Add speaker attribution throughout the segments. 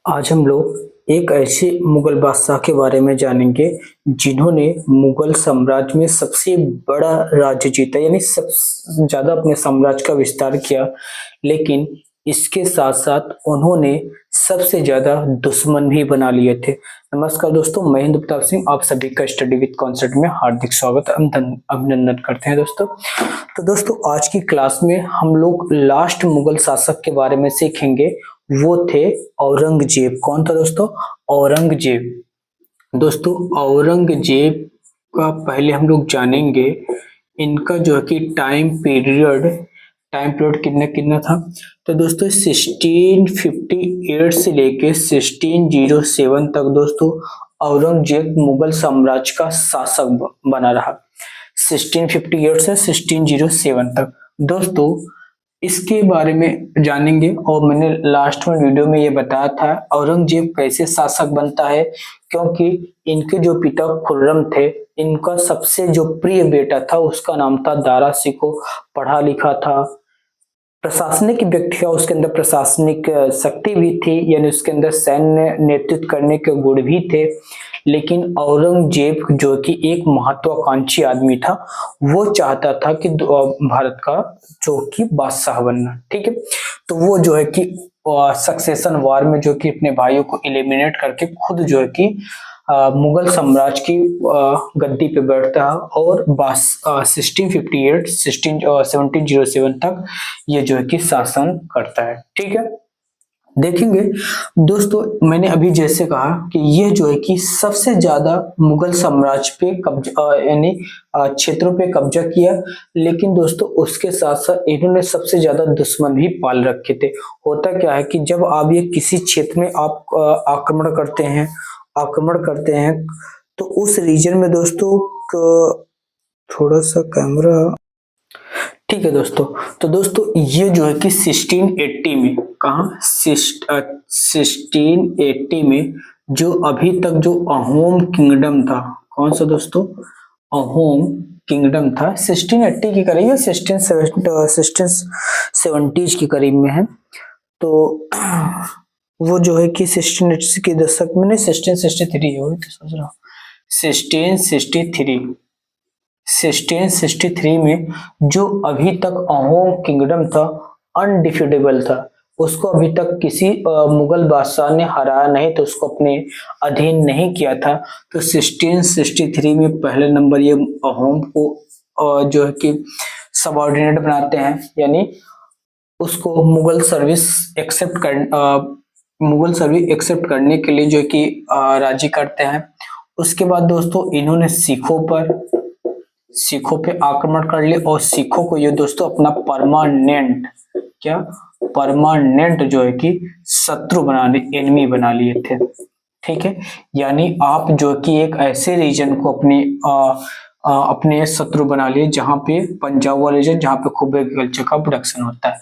Speaker 1: आज हम लोग एक ऐसे मुगल बादशाह के बारे में जानेंगे जिन्होंने मुगल साम्राज्य में सबसे बड़ा राज्य जीता, यानी सबसे ज्यादा अपने साम्राज्य का विस्तार किया। लेकिन इसके साथ साथ उन्होंने सबसे ज्यादा दुश्मन भी बना लिए थे। नमस्कार दोस्तों, मैं हिंदुप्रताप सिंह आप सभी का स्टडी विद कॉन्सेप्ट में हार्दिक स्वागत अभिनंदन करते हैं दोस्तों। तो दोस्तों, आज की क्लास में हम लोग लास्ट मुगल शासक के बारे में सीखेंगे। वो थे औरंगजेब। कौन था दोस्तों? औरंगजेब। दोस्तों, औरंगजेब का पहले हम लोग जानेंगे इनका जो है कि टाइम पीरियड कितना कितना था। तो दोस्तों 1658 से लेके 1607 तक दोस्तों औरंगजेब मुगल साम्राज्य का शासक बना रहा। 1658 से 1607 तक दोस्तों इसके बारे में जानेंगे। और मैंने लास्ट में वीडियो में ये बताया था औरंगजेब कैसे शासक बनता है, क्योंकि इनके जो पिता खुर्रम थे, इनका सबसे जो प्रिय बेटा था उसका नाम था दारा शिकोह। पढ़ा लिखा था, प्रशासनिक व्यक्ति था, उसके अंदर प्रशासनिक शक्ति भी थी, यानी उसके अंदर सैन्य नेतृत्व करने के गुण भी थे। लेकिन औरंगजेब जो कि एक महत्वाकांक्षी आदमी था, वो चाहता था कि भारत का जो कि बादशाह बनना। ठीक है, तो वो जो है कि सक्सेशन वार में जो कि अपने भाइयों को एलिमिनेट करके खुद जो है कि मुगल साम्राज्य की गद्दी पे बैठता है और 1707 तक ये जो है कि शासन करता है। ठीक है, देखेंगे दोस्तों, मैंने अभी जैसे कहा कि ये जो है कि सबसे ज्यादा मुगल साम्राज्य पे कब्जा यानी क्षेत्रों पे कब्जा किया। लेकिन दोस्तों उसके साथ साथ इन्होंने सबसे ज्यादा दुश्मन भी पाल रखे थे। होता क्या है कि जब आप ये किसी क्षेत्र में आप आक्रमण करते हैं तो उस रीजन में दोस्तों थोड़ा सा कैमरा, ठीक है दोस्तों। तो दोस्तों ये जो है कि 1680 में, कहा 1680 में जो अभी तक जो अहोम किंगडम था, कौन सा दोस्तों? अहोम किंगडम था। 1680 के करीब या 1670 के करीब में है। तो वो जो है कि 1680 के दशक में, नहीं 1663 हो तो सोच रहा हूँ 1663 में जो अभी तक अहोम किंगडम था अनडिफिटेबल था। उसको अभी तक किसी मुगल बादशाह ने हराया नहीं, तो उसको अपने अधीन नहीं किया था। तो 1663 में पहले नंबर ये अहोम को जो है कि सबऑर्डिनेट बनाते हैं, यानी उसको मुगल सर्विस एक्सेप्ट करने के लिए जो है कि राजी करते हैं। उसके बाद दोस्तों इन्होंने सिखों पे आक्रमण कर लिए और सिखों को ये दोस्तों अपना परमानेंट जो है कि एनिमी बना लिए थे। ठीक है, यानी आप जो कि एक ऐसे रीजन को अपने शत्रु बना लिए जहां पे पंजाब वाले रीजन, जहां पे खूब एग्रीकल्चर का प्रोडक्शन होता है।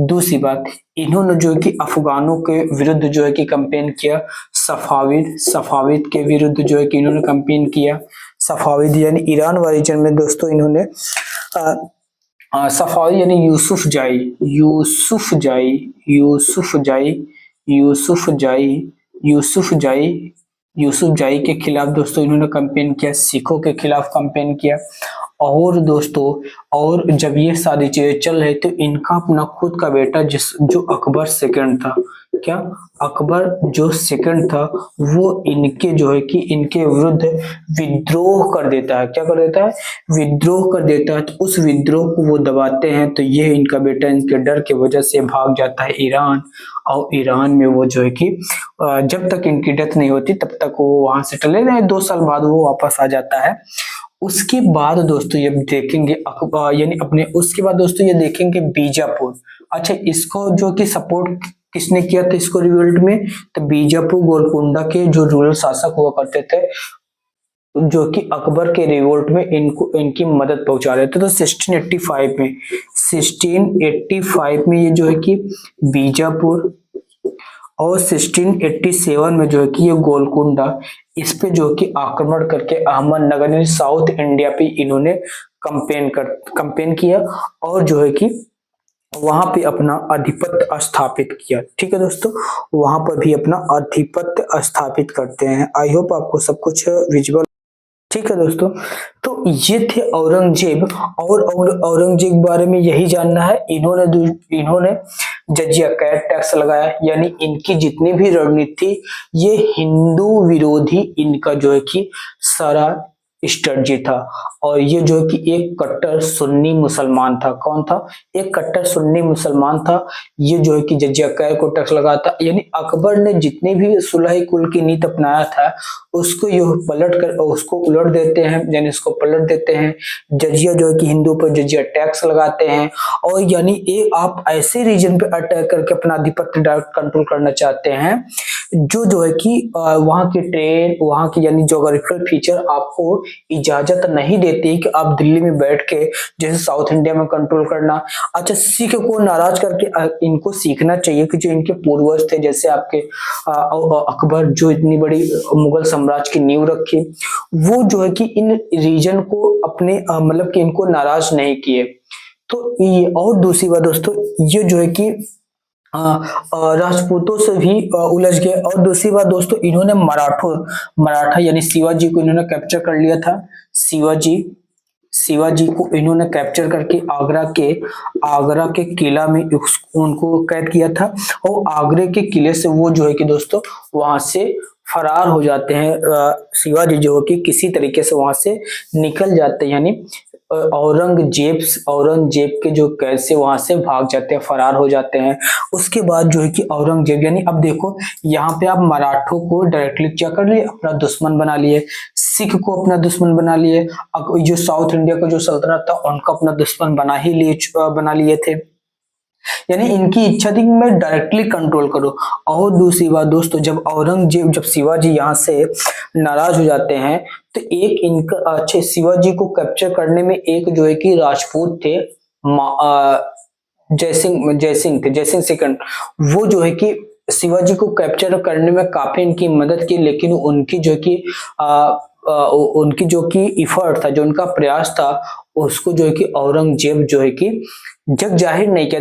Speaker 1: दूसरी बात, इन्होंने जो है कि अफगानों के विरुद्ध जो है कि कैंपेन किया। सफाविद के विरुद्ध जो है कि इन्होंने कैंपेन किया। सफाविद यानी ईरान वाले रीजन में दोस्तों इन्होंने सफाविद यानी यूसुफ जाई के खिलाफ दोस्तों इन्होंने कैंपेन किया। सिखों के खिलाफ कैंपेन किया। और दोस्तों, और जब ये सारी चीजें चल रही तो इनका अपना खुद का बेटा जो अकबर सेकंड था, अकबर जो सेकंड था, वो इनके जो है कि इनके विरुद्ध विद्रोह कर देता है। क्या कर देता है? विद्रोह कर देता है। तो उस विद्रोह को वो दबाते हैं, तो ये इनका बेटा इनके डर की वजह से भाग जाता है ईरान। और ईरान में वो जो है कि जब तक इनकी डेथ नहीं होती तब तक वो वहां से चले गए। 2 साल बाद वो वापस आ जाता है। उसके बाद दोस्तों ये देखेंगे यानी अपने उसके बाद दोस्तों ये देखेंगे बीजापुर। अच्छा, इसको जो कि सपोर्ट किसने किया था इसको रिवोल्ट में? तो बीजापुर गोलकुंडा के जो रूरल शासक हुआ करते थे, जो कि अकबर के रिवोल्ट में इनकी मदद पहुंचा रहे थे। तो 1685 में ये जो है कि बीजापुर, और 1687 में जो है कि ये गोलकुंडा, इस पे जो कि आक्रमण करके अहमदनगर यानी साउथ इंडिया पे इन्होंने कैंपेन किया। और जो है कि वहां पे अपना आधिपत्य स्थापित किया। ठीक है दोस्तों, वहां पर भी अपना आधिपत्य स्थापित करते हैं। आई होप आपको सब कुछ विजुअल। ठीक है दोस्तों, तो ये थे औरंगजेब। और औरंगजेब के बारे में यही जानना है। इन्होंने जजिया कैट टैक्स लगाया, यानी इनकी जितनी भी रणनीति, ये हिंदू विरोधी इनका जो है कि सारा स्ट्रेटजी था। और ये जो है कि एक कट्टर सुन्नी मुसलमान था। कौन था? एक कट्टर सुन्नी मुसलमान था। ये जो है कि जजिया कैट को टैक्स लगाता, यानी अकबर ने जितने भी सुलह कुल की नीति अपनाया था उसको ये पलट कर उसको उलट देते हैं, यानी इसको पलट देते हैं। जजिया जो है कि हिंदू पर जजिया टैक्स लगाते हैं। और यानी ये आप ऐसे रीजन पे अटैक करके अपना आधिपत्य डायरेक्ट कंट्रोल करना चाहते हैं जो है कि वहां की ट्रेन, वहां की यानी जोग्राफिकल फीचर आपको इजाजत नहीं देती कि आप दिल्ली में बैठ के जैसे साउथ इंडिया में कंट्रोल करना। अच्छा, सिख को नाराज करके इनको सीखना चाहिए कि जो इनके पूर्वज थे, जैसे आपके अकबर जो इतनी बड़ी मुगल साम्राज्य की नींव रखी, वो जो है कि इन रीजन को अपने मतलब कि इनको नाराज नहीं किए। तो ये और दूसरी बात दोस्तों, ये जो है कि राजपूतों से भी उलझ गए। और दूसरी बात दोस्तों, इन्होंने मराठा यानी शिवाजी को इन्होंने कैप्चर कर लिया था। शिवाजी को इन्होंने कैप्चर करके आगरा के किला में उनको कैद किया था। और आगरे के किले से वो जो है कि दोस्तों वहां से फरार हो जाते हैं। शिवाजी जो है कि किसी तरीके से वहां से निकल जाते हैं, यानी औरंगजेब के जो कैद से वहां से भाग जाते हैं, फरार हो जाते हैं। उसके बाद जो है कि औरंगजेब, यानी अब देखो यहाँ पे आप मराठों को डायरेक्टली क्या कर लिए, अपना दुश्मन बना लिए। सिख को अपना दुश्मन बना लिए। जो साउथ इंडिया का जो सल्तनत था उनको अपना दुश्मन बना लिए थे। यानी इनकी इच्छा थी कि मैं डायरेक्टली कंट्रोल करूं। और दूसरी बात दोस्तों, जब शिवाजी यहाँ से नाराज हो जाते हैं तो एक इनका अच्छे शिवाजी को कैप्चर करने में एक जो है कि राजपूत थे, जयसिंह सेकंड। वो जो है कि शिवाजी को कैप्चर करने में काफी इनकी मदद की, लेकिन उनकी जो कि उनकी जो कि इफर्ट था, जो उनका प्रयास था, उसको जो है कि औरंगजेब जो है कि जग जाहिर नहीं किया।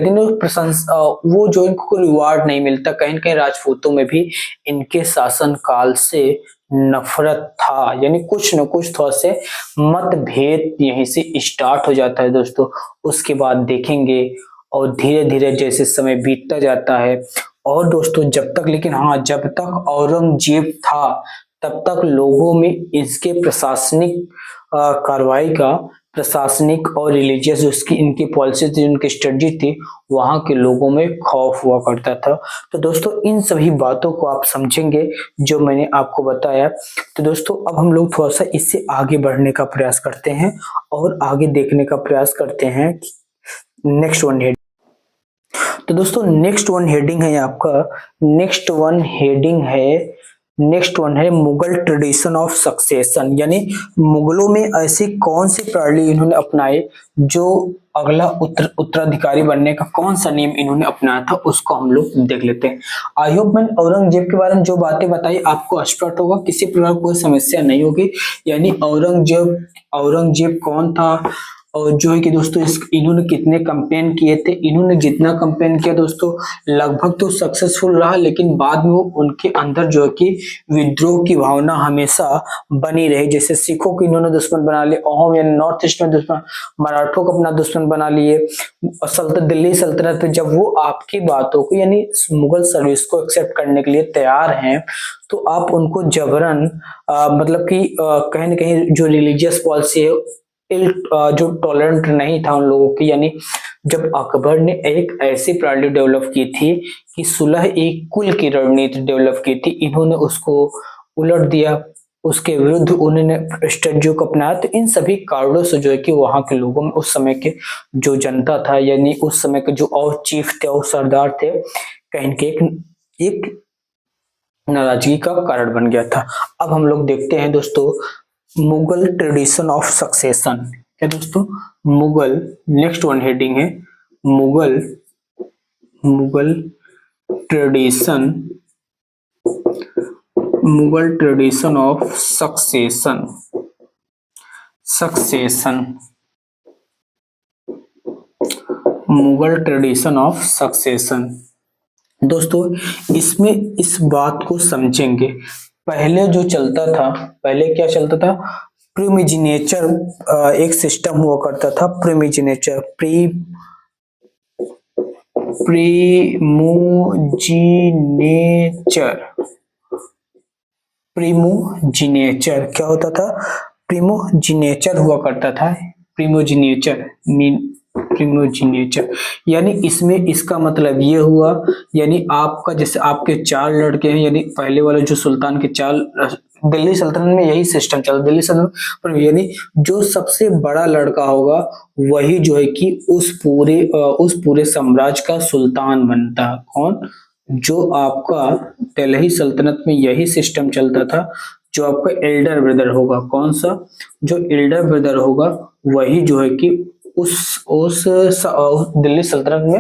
Speaker 1: वो जो इनको रिवार्ड नहीं मिलता। कहीं न कहीं राजपूतों में भी इनके शासन काल से नफरत था, यानी कुछ न कुछ थोड़ा से मतभेद यहीं से स्टार्ट हो जाता है दोस्तों। उसके बाद देखेंगे और धीरे धीरे जैसे समय बीतता जाता है। और दोस्तों जब तक, लेकिन हाँ, जब तक औरंगजेब था तब तक लोगों में इसके प्रशासनिक कार्रवाई का, प्रशासनिक और रिलीजियस जो इसकी इनकी पॉलिसी थी, उनकी स्ट्रेटजी थी, वहां के लोगों में खौफ हुआ करता था। तो दोस्तों इन सभी बातों को आप समझेंगे जो मैंने आपको बताया। तो दोस्तों अब हम लोग थोड़ा सा इससे आगे बढ़ने का प्रयास करते हैं और आगे देखने का प्रयास करते हैं नेक्स्ट वन हेड। तो दोस्तों नेक्स्ट वन हेडिंग है आपका, नेक्स्ट वन है मुगल ट्रेडिशन ऑफ सक्सेशन। यानी मुगलों में ऐसी कौन सी प्रणाली इन्होंने अपनाई, जो अगला उत्तराधिकारी बनने का कौन सा नियम इन्होंने अपनाया था, उसको हम लोग देख लेते हैं। आई होप मैंने औरंगजेब के बारे में जो बातें बताई आपको स्पष्ट होगा, किसी प्रकार कोई समस्या नहीं होगी। यानी औरंगजेब कौन था, और जो है कि दोस्तों इन्होंने कितने कंपेन किए थे। इन्होंने जितना कंपेन किया दोस्तों लगभग तो सक्सेसफुल रहा, लेकिन बाद में उनके अंदर जो है कि विद्रोह की भावना हमेशा बनी रही। जैसे सिखों को इन्होंने दुश्मन बना लिया, अहोम यानी नॉर्थ ईस्ट में दुश्मन, मराठों को अपना दुश्मन बना लिए। दिल्ली सल्तनत पे जब वो आपकी बातों को यानी मुगल सर्विस को एक्सेप्ट करने के लिए तैयार हैं, तो आप उनको जबरन मतलब कि कहीं ना कहीं जो रिलीजियस पॉलिसी है जो टॉलरेंट नहीं था उन लोगों की। यानी जब अकबर ने एक ऐसी प्रणाली डेवलप की थी कि सुलह एक कुल की रणनीति डेवलप की थी, इन्होंने उसको उलट दिया, उसके विरुद्ध उन्होंने स्ट्रेटजी को अपनाया। तो इन सभी कारणों से जो है कि वहां के लोगों में, उस समय के जो जनता था, यानी उस समय के जो और चीफ थे और सरदार थे, कहीं के एक नाराजगी का कारण बन गया था। अब हम लोग देखते हैं दोस्तों मुगल ट्रेडिशन ऑफ सक्सेशन। क्या दोस्तों, मुगल, नेक्स्ट वन हेडिंग है Mughal tradition of succession. Mughal tradition of succession. दोस्तों इसमें इस बात को समझेंगे, पहले जो चलता था, पहले क्या चलता था, प्रीमिजिनेचर एक सिस्टम हुआ करता था, प्रीमिजिनेचर प्रीमोजिनेचर क्या होता था, प्रीमोजिनेचर हुआ करता था, प्रीमोजिनेचर यानी इसमें इसका मतलब ये हुआ, यानी आपका जैसे आपके 4 लड़के हैं, यानी पहले वाले जो सुल्तान के 4, दिल्ली सल्तनत में यही सिस्टम चला, दिल्ली सल्तनत पर, यानी जो सबसे बड़ा लड़का होगा वही जो है कि उस पूरे साम्राज्य का सुल्तान बनता। कौन? जो आपका दिल्ली सल्तनत में यही सिस्टम चलता था, जो आपका एल्डर ब्रदर होगा, कौन सा, जो एल्डर ब्रदर होगा वही जो है कि उस दिल्ली सल्तनत में,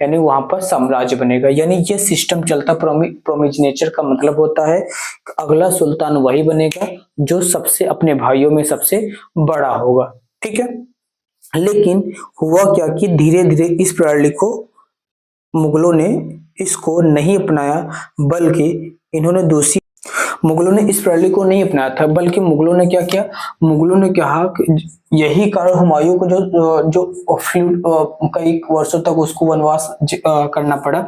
Speaker 1: यानी वहां पर साम्राज्य बनेगा। यानी ये सिस्टम चलता, प्रोमिजिनेचर का मतलब होता है अगला सुल्तान वही बनेगा जो सबसे अपने भाइयों में सबसे बड़ा होगा। ठीक है, लेकिन हुआ क्या कि धीरे धीरे इस प्रणाली को मुगलों ने इसको नहीं अपनाया, बल्कि इन्होंने मुगलों ने इस प्रणाली को नहीं अपनाया था, बल्कि मुगलों ने क्या किया, मुगलों ने कहा कि यही कारण हुमायूं को जो कई वर्षों तक उसको वनवास करना पड़ा।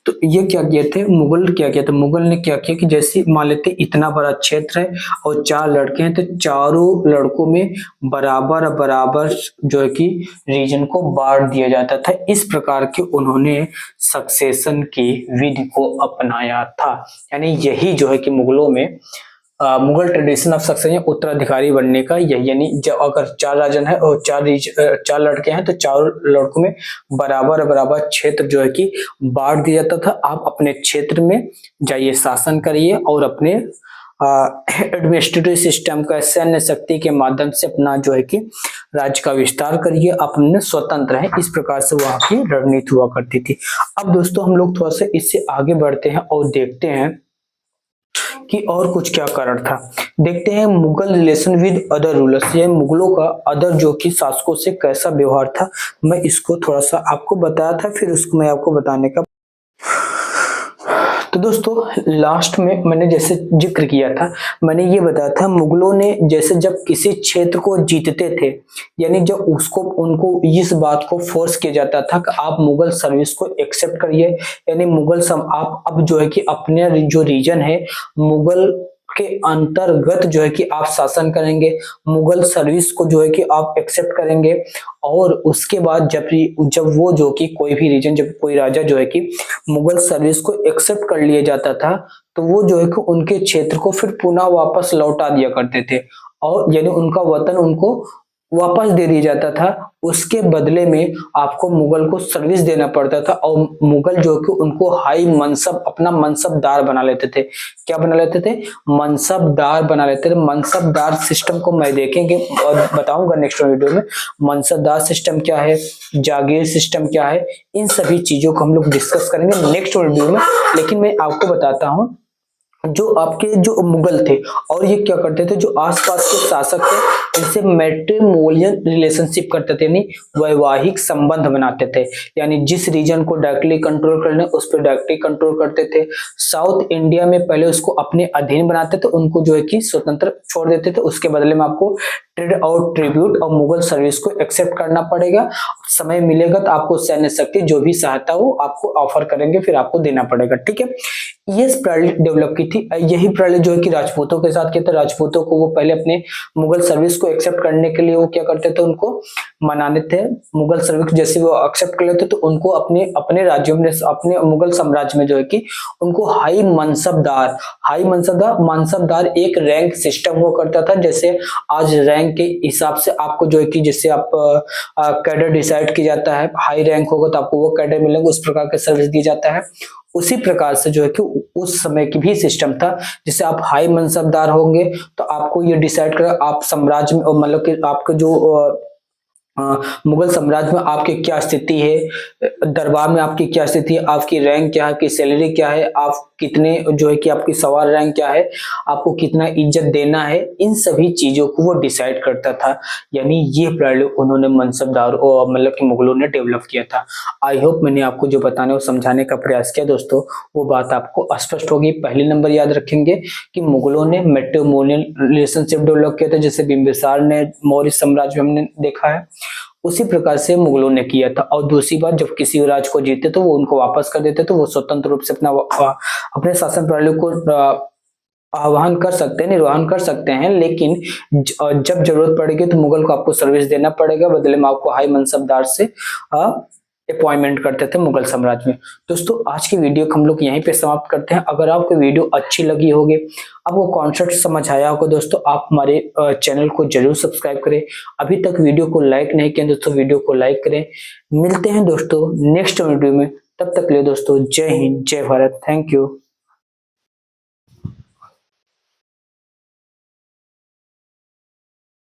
Speaker 1: तो ये क्या किए थे मुगल, क्या किया था मुगल ने, क्या किया कि जैसे मान लेते इतना बड़ा क्षेत्र है और 4 लड़के हैं, तो चारों लड़कों में बराबर बराबर जो है कि रीजन को बांट दिया जाता था। इस प्रकार के उन्होंने सक्सेशन की विधि को अपनाया था। यानी यही जो है कि मुगलों में मुगल ट्रेडिशन ऑफ सक्सेशन, उत्तराधिकारी बनने का यही, यानी जब अगर 4 राजन है और 4 लड़के हैं तो 4 लड़कों में बराबर बराबर क्षेत्र जो है कि बांट दिया जाता था। आप अपने क्षेत्र में जाइए, शासन करिए और अपने एडमिनिस्ट्रेटिव सिस्टम का, सैन्य शक्ति के माध्यम से अपना जो है कि राज्य का विस्तार करिए, अपने स्वतंत्र है। इस प्रकार से वहां की रणनीति हुआ करती थी। अब दोस्तों हम लोग थोड़ा सा इससे आगे बढ़ते हैं और देखते हैं कि और कुछ क्या कारण था। देखते हैं Mughal relation with other rulers, ये मुगलों का अदर जो कि शासकों से कैसा व्यवहार था। मैं इसको थोड़ा सा आपको बताया था, फिर उसको मैं आपको बताने का। तो दोस्तों लास्ट में मैंने जैसे जिक्र किया था, मैंने ये बताया था मुगलों ने जैसे जब किसी क्षेत्र को जीतते थे, यानी जब उसको उनको इस बात को फोर्स किया जाता था कि आप मुगल सर्विस को एक्सेप्ट करिए, यानी आप अब जो है कि अपने जो रीजन है मुगल के अंतर्गत जो है कि आप शासन करेंगे, मुगल सर्विस को जो है कि आप एक्सेप्ट करेंगे। और उसके बाद जब वो जो कि कोई भी रीजन, जब कोई राजा जो है कि मुगल सर्विस को एक्सेप्ट कर लिया जाता था, तो वो जो है कि उनके क्षेत्र को फिर पुनः वापस लौटा दिया करते थे, और यानी उनका वतन उनको वापस दे दिया जाता था। उसके बदले में आपको मुगल को सर्विस देना पड़ता था, और मुगल जो कि उनको हाई मनसब, अपना मनसबदार बना लेते थे। क्या बना लेते थे? मनसबदार बना लेते थे। मनसबदार सिस्टम को मैं देखेंगे और बताऊंगा नेक्स्ट वीडियो में, मनसबदार सिस्टम क्या है, जागीर सिस्टम क्या है, इन सभी चीजों को हम लोग डिस्कस करेंगे नेक्स्ट वीडियो में। लेकिन मैं आपको बताता हूँ, जो आपके जो मुगल थे और ये क्या करते थे, जो आसपास के शासक थे इनसे मैट्रिमोनियल रिलेशनशिप करते थे, यानी वैवाहिक संबंध बनाते थे। यानी जिस रीजन को डायरेक्टली कंट्रोल करना उस पर डायरेक्टली कंट्रोल करते थे। साउथ इंडिया में पहले उसको अपने अधीन बनाते थे, उनको जो है कि स्वतंत्र छोड़ देते थे। उसके बदले में आपको ट्रेड और ट्रिब्यूट और मुगल सर्विस को एक्सेप्ट करना पड़ेगा। समय मिलेगा तो आपको सैन्य शक्ति जो भी सहायता हो आपको ऑफर करेंगे, फिर आपको देना पड़ेगा। ठीक है, ये प्रणाली डेवलप की थी। यही प्रणाली जो है कि राजपूतों के साथ किया था। राजपूतों को वो पहले अपने मुगल सर्विस को एक्सेप्ट करने के लिए वो क्या करते थे, उनको मनाने थे। मुगल सर्विस जैसे वो एक्सेप्ट कर लेते तो उनको अपने राज्यों में, अपने मुगल साम्राज्य में जो है कि उनको मनसबदार एक रैंक सिस्टम हुआ करता था। जैसे आज रैंक के हिसाब से आपको जो है कि जैसे आप कैडर डिसाइड किया जाता है, हाई रैंक होगा तो आपको वो कैडर मिलेंगे, उस प्रकार का सर्विस दिया जाता है। उसी प्रकार से जो है कि उस समय की भी सिस्टम था, जिससे आप हाई मनसबदार होंगे तो आपको ये डिसाइड कर आप साम्राज्य में, मतलब कि आपका जो मुगल साम्राज्य में आपकी क्या स्थिति है, दरबार में आपकी क्या स्थिति है, आपकी रैंक क्या है, आपकी सैलरी क्या है, आप कितने जो है कि आपकी सवार रैंक क्या है, आपको कितना इज्जत देना है, इन सभी चीजों को वो डिसाइड करता था। यानी ये प्रणाली उन्होंने मनसबदार मतलब कि मुगलों ने डेवलप किया था। आई होप मैंने आपको जो बताने और समझाने का प्रयास किया दोस्तों, वो बात आपको स्पष्ट होगी। पहले नंबर याद रखेंगे कि मुगलों ने मैट्रिमोनियल रिलेशनशिप डेवलप किया था, जैसे बिंबिसार ने मौर्य साम्राज्य में हमने देखा है, उसी प्रकार से मुगलों ने किया था। और दूसरी बात, जब किसी राज को जीते तो वो उनको वापस कर देते, तो वो स्वतंत्र रूप से अपने शासन प्रणाली को आह्वान कर सकते हैं, निर्वहन कर सकते हैं, लेकिन जब जरूरत पड़ेगी तो मुगल को आपको सर्विस देना पड़ेगा, बदले में आपको हाई मनसबदार से अपॉइंटमेंट करते थे मुगल साम्राज्य में। दोस्तों आज की वीडियो को हम लोग यहीं पे समाप्त करते हैं। अगर आपको वीडियो अच्छी लगी होगी, आपको कॉन्सेप्ट समझ आया होगा दोस्तों, आप हमारे चैनल को जरूर सब्सक्राइब करें। अभी तक वीडियो को लाइक नहीं किया दोस्तों, वीडियो को लाइक करें। मिलते हैं दोस्तों नेक्स्ट वीडियो में, तब तक के लिए दोस्तों जय हिंद, जय भारत, थैंक यू।